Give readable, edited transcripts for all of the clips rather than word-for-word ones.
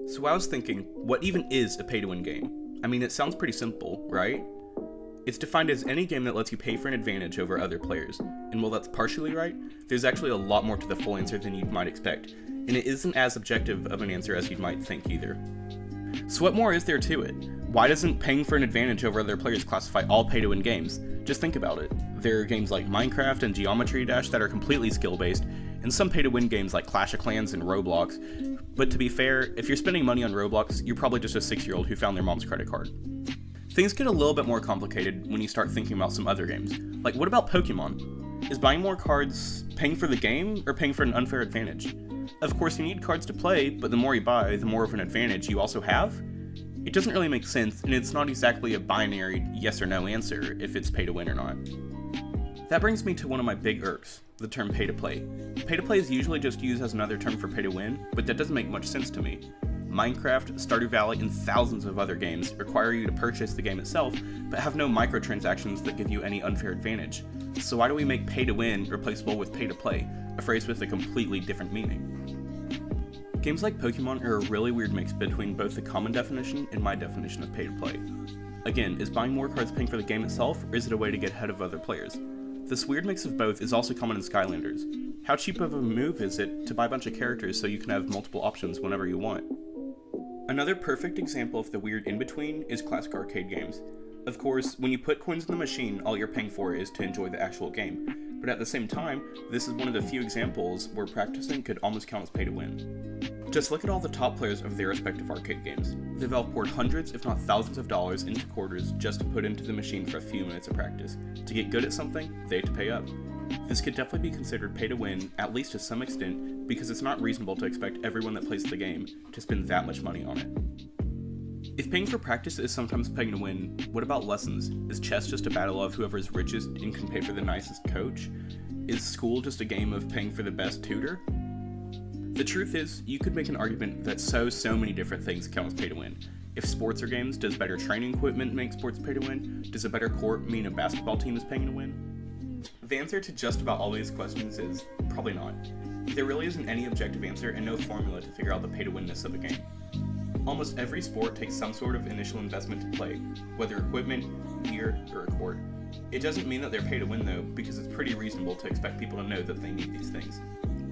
So I was thinking, what even is a pay-to-win game? I mean, it sounds pretty simple, right? It's defined as any game that lets you pay for an advantage over other players. And while that's partially right, there's actually a lot more to the full answer than you might expect, and it isn't as objective of an answer as you might think either. So what more is there to it? Why doesn't paying for an advantage over other players classify all pay-to-win games? Just think about it. There are games like Minecraft and Geometry Dash that are completely skill-based, and some pay-to-win games like Clash of Clans and Roblox. But to be fair, if you're spending money on Roblox, you're probably just a 6-year-old who found their mom's credit card. Things get a little bit more complicated when you start thinking about some other games. Like, what about Pokemon? Is buying more cards paying for the game or paying for an unfair advantage? Of course, you need cards to play, but the more you buy, the more of an advantage you also have? It doesn't really make sense, and it's not exactly a binary yes or no answer if it's pay to win or not. That brings me to one of my big irks, the term pay to play. Pay to play is usually just used as another term for pay to win, but that doesn't make much sense to me. Minecraft, Stardew Valley, and thousands of other games require you to purchase the game itself, but have no microtransactions that give you any unfair advantage. So why do we make pay to win replaceable with pay to play, a phrase with a completely different meaning? Games like Pokemon are a really weird mix between both the common definition and my definition of pay to play. Again, is buying more cards paying for the game itself, or is it a way to get ahead of other players? This weird mix of both is also common in Skylanders. How cheap of a move is it to buy a bunch of characters so you can have multiple options whenever you want? Another perfect example of the weird in-between is classic arcade games. Of course, when you put coins in the machine, all you're paying for is to enjoy the actual game. But at the same time, this is one of the few examples where practicing could almost count as pay to win. Just look at all the top players of their respective arcade games. They've all poured hundreds, if not thousands of dollars into quarters just to put into the machine for a few minutes of practice. To get good at something, they have to pay up. This could definitely be considered pay to win, at least to some extent, because it's not reasonable to expect everyone that plays the game to spend that much money on it. If paying for practice is sometimes paying to win, what about lessons? Is chess just a battle of whoever's richest and can pay for the nicest coach? Is school just a game of paying for the best tutor? The truth is, you could make an argument that so many different things count as pay to win. If sports are games, does better training equipment make sports pay to win? Does a better court mean a basketball team is paying to win? The answer to just about all these questions is probably not. There really isn't any objective answer and no formula to figure out the pay to winness of a game. Almost every sport takes some sort of initial investment to play, whether equipment, gear, or a court. It doesn't mean that they're pay to win though, because it's pretty reasonable to expect people to know that they need these things.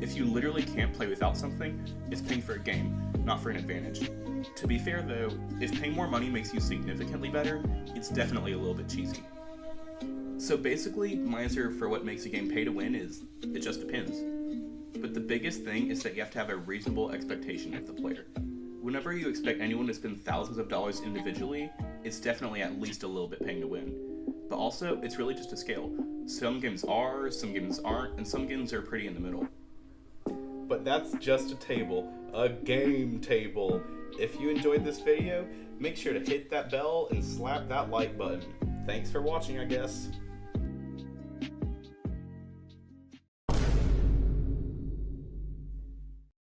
If you literally can't play without something, it's paying for a game, not for an advantage. To be fair though, if paying more money makes you significantly better, it's definitely a little bit cheesy. So basically, my answer for what makes a game pay to win is, it just depends. But the biggest thing is that you have to have a reasonable expectation of the player. Whenever you expect anyone to spend thousands of dollars individually, it's definitely at least a little bit paying to win. But also, it's really just a scale. Some games are, some games aren't, and some games are pretty in the middle. But that's just a table, a game table. If you enjoyed this video, make sure to hit that bell and slap that like button. Thanks for watching, I guess.